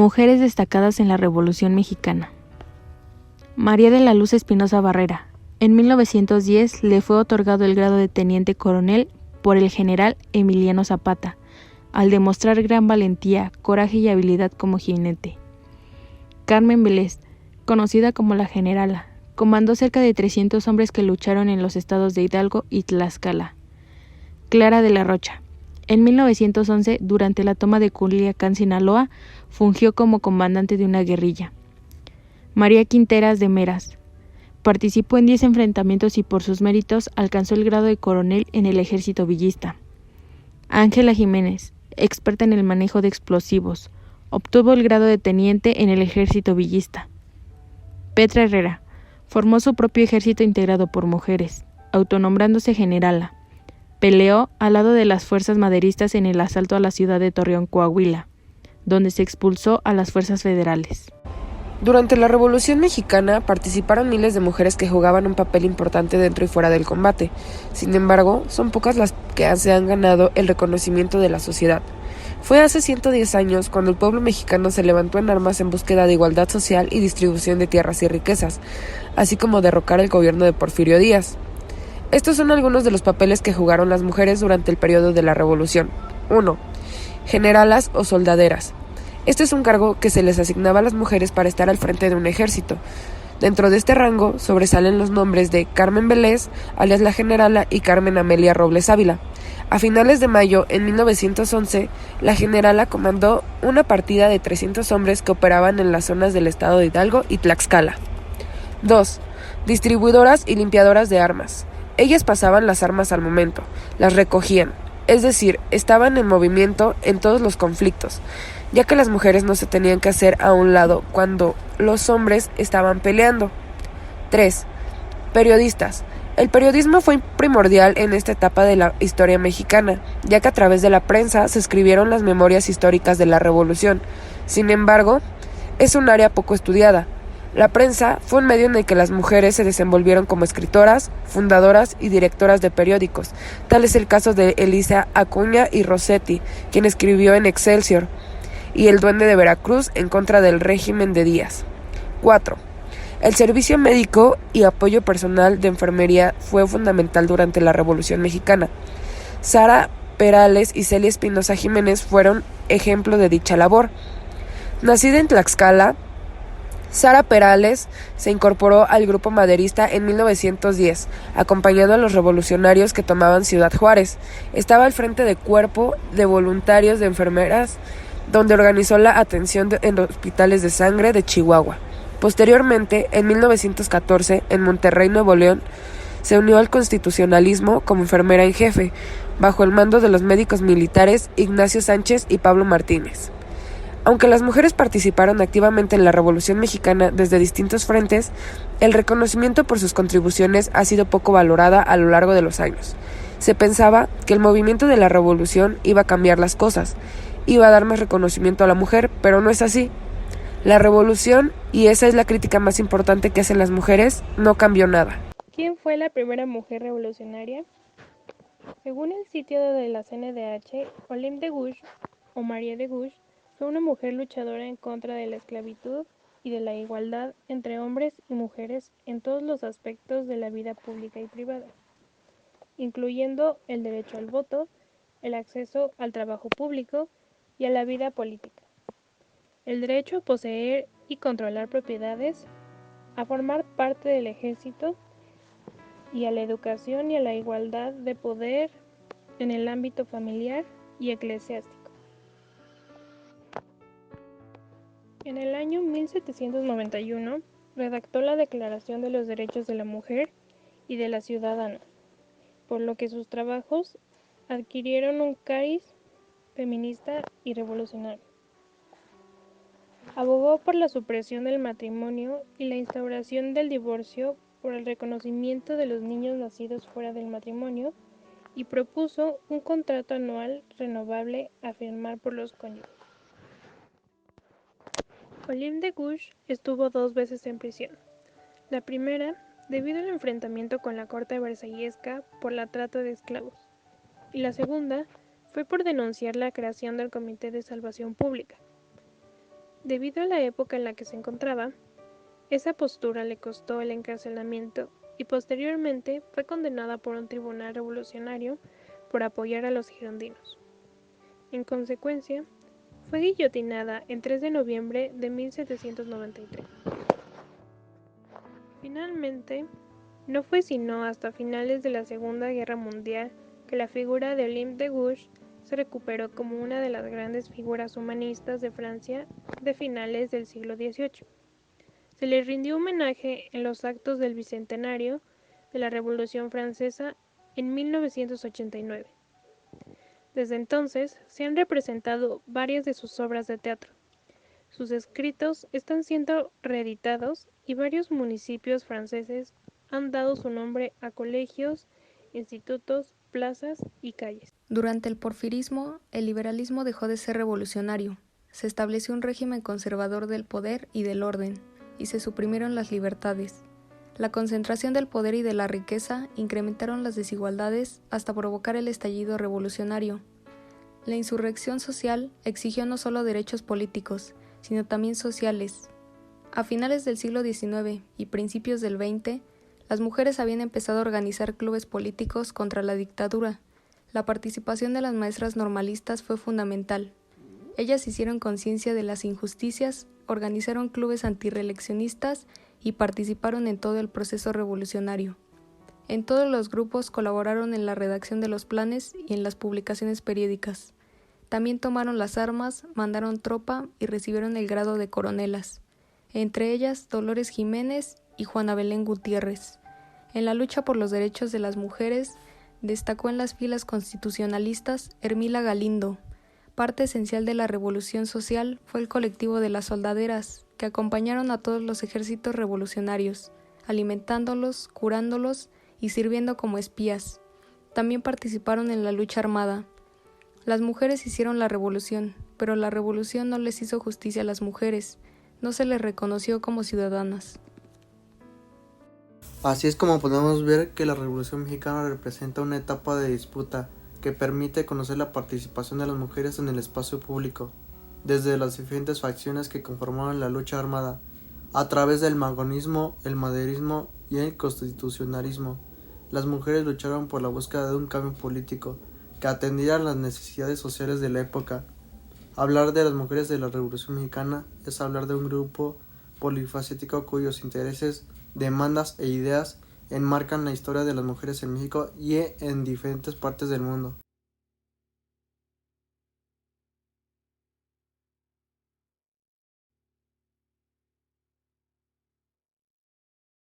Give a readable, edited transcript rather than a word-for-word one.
Mujeres destacadas en la Revolución Mexicana. María de la Luz Espinosa Barrera. En 1910 le fue otorgado el grado de teniente coronel por el general Emiliano Zapata, al demostrar gran valentía, coraje y habilidad como jinete. Carmen Vélez, conocida como la Generala, comandó cerca de 300 hombres que lucharon en los estados de Hidalgo y Tlaxcala. Clara de la Rocha. En 1911, durante la toma de Culiacán, Sinaloa, fungió como comandante de una guerrilla. María Quinteras de Meras. Participó en 10 enfrentamientos y por sus méritos alcanzó el grado de coronel en el ejército villista. Ángela Jiménez, experta en el manejo de explosivos, obtuvo el grado de teniente en el ejército villista. Petra Herrera, formó su propio ejército integrado por mujeres, autonombrándose generala. Peleó al lado de las fuerzas maderistas en el asalto a la ciudad de Torreón, Coahuila, donde se expulsó a las fuerzas federales. Durante la Revolución Mexicana participaron miles de mujeres que jugaban un papel importante dentro y fuera del combate. Sin embargo, son pocas las que se han ganado el reconocimiento de la sociedad. Fue hace 110 años cuando el pueblo mexicano se levantó en armas en búsqueda de igualdad social y distribución de tierras y riquezas, así como derrocar el gobierno de Porfirio Díaz. Estos son algunos de los papeles que jugaron las mujeres durante el periodo de la Revolución. 1. Generalas o soldaderas. Este es un cargo que se les asignaba a las mujeres para estar al frente de un ejército. Dentro de este rango sobresalen los nombres de Carmen Vélez, alias la Generala, y Carmen Amelia Robles Ávila. A finales de mayo, en 1911, la Generala comandó una partida de 300 hombres que operaban en las zonas del estado de Hidalgo y Tlaxcala. 2. Distribuidoras y limpiadoras de armas. Ellas pasaban las armas al momento, las recogían, es decir, estaban en movimiento en todos los conflictos, ya que las mujeres no se tenían que hacer a un lado cuando los hombres estaban peleando. 3. Periodistas. El periodismo fue primordial en esta etapa de la historia mexicana, ya que a través de la prensa se escribieron las memorias históricas de la Revolución. Sin embargo, es un área poco estudiada. La prensa fue un medio en el que las mujeres se desenvolvieron como escritoras, fundadoras y directoras de periódicos. Tal es el caso de Elisa Acuña y Rossetti, quien escribió en Excelsior, y El Duende de Veracruz en contra del régimen de Díaz. 4. El servicio médico y apoyo personal de enfermería fue fundamental durante la Revolución Mexicana. Sara Perales y Celia Espinosa Jiménez fueron ejemplo de dicha labor. Nacida en Tlaxcala, Sara Perales se incorporó al grupo maderista en 1910, acompañando a los revolucionarios que tomaban Ciudad Juárez. Estaba al frente del cuerpo de voluntarios de enfermeras, donde organizó la atención en hospitales de sangre de Chihuahua. Posteriormente, en 1914, en Monterrey, Nuevo León, se unió al constitucionalismo como enfermera en jefe, bajo el mando de los médicos militares Ignacio Sánchez y Pablo Martínez. Aunque las mujeres participaron activamente en la Revolución Mexicana desde distintos frentes, el reconocimiento por sus contribuciones ha sido poco valorada a lo largo de los años. Se pensaba que el movimiento de la Revolución iba a cambiar las cosas, iba a dar más reconocimiento a la mujer, pero no es así. La Revolución, y esa es la crítica más importante que hacen las mujeres, no cambió nada. ¿Quién fue la primera mujer revolucionaria? Según el sitio de la CNDH, Olympe de Gouges, o María de Gouges, fue una mujer luchadora en contra de la esclavitud y de la igualdad entre hombres y mujeres en todos los aspectos de la vida pública y privada, incluyendo el derecho al voto, el acceso al trabajo público y a la vida política, el derecho a poseer y controlar propiedades, a formar parte del ejército y a la educación y a la igualdad de poder en el ámbito familiar y eclesiástico. En el año 1791 redactó la Declaración de los Derechos de la Mujer y de la Ciudadana, por lo que sus trabajos adquirieron un cariz feminista y revolucionario. Abogó por la supresión del matrimonio y la instauración del divorcio, por el reconocimiento de los niños nacidos fuera del matrimonio, y propuso un contrato anual renovable a firmar por los cónyuges. Olympe de Gouges estuvo 2 veces en prisión. La primera, debido al enfrentamiento con la corte versallesca por la trata de esclavos, y la segunda fue por denunciar la creación del Comité de Salvación Pública. Debido a la época en la que se encontraba, esa postura le costó el encarcelamiento y posteriormente fue condenada por un tribunal revolucionario por apoyar a los girondinos. En consecuencia, fue guillotinada el 3 de noviembre de 1793. Finalmente, no fue sino hasta finales de la Segunda Guerra Mundial que la figura de Olympe de Gouges se recuperó como una de las grandes figuras humanistas de Francia de finales del siglo XVIII. Se le rindió homenaje en los actos del bicentenario de la Revolución Francesa en 1989. Desde entonces se han representado varias de sus obras de teatro. Sus escritos están siendo reeditados y varios municipios franceses han dado su nombre a colegios, institutos, plazas y calles. Durante el porfirismo, el liberalismo dejó de ser revolucionario. Se estableció un régimen conservador del poder y del orden, y se suprimieron las libertades. La concentración del poder y de la riqueza incrementaron las desigualdades hasta provocar el estallido revolucionario. La insurrección social exigió no solo derechos políticos, sino también sociales. A finales del siglo XIX y principios del XX, las mujeres habían empezado a organizar clubes políticos contra la dictadura. La participación de las maestras normalistas fue fundamental. Ellas hicieron conciencia de las injusticias, organizaron clubes antirreeleccionistas y participaron en todo el proceso revolucionario. En todos los grupos colaboraron en la redacción de los planes y en las publicaciones periódicas. También tomaron las armas, mandaron tropa y recibieron el grado de coronelas. Entre ellas Dolores Jiménez y Juana Belén Gutiérrez. En la lucha por los derechos de las mujeres, destacó en las filas constitucionalistas Hermila Galindo. Parte esencial de la revolución social fue el colectivo de las soldaderas, que acompañaron a todos los ejércitos revolucionarios, alimentándolos, curándolos y sirviendo como espías. También participaron en la lucha armada. Las mujeres hicieron la revolución, pero la revolución no les hizo justicia a las mujeres, no se les reconoció como ciudadanas. Así es como podemos ver que la Revolución Mexicana representa una etapa de disputa que permite conocer la participación de las mujeres en el espacio público, desde las diferentes facciones que conformaron la lucha armada, a través del magonismo, el maderismo y el constitucionalismo. Las mujeres lucharon por la búsqueda de un cambio político que atendiera las necesidades sociales de la época. Hablar de las mujeres de la Revolución Mexicana es hablar de un grupo polifacético cuyos intereses, demandas e ideas enmarcan la historia de las mujeres en México y en diferentes partes del mundo.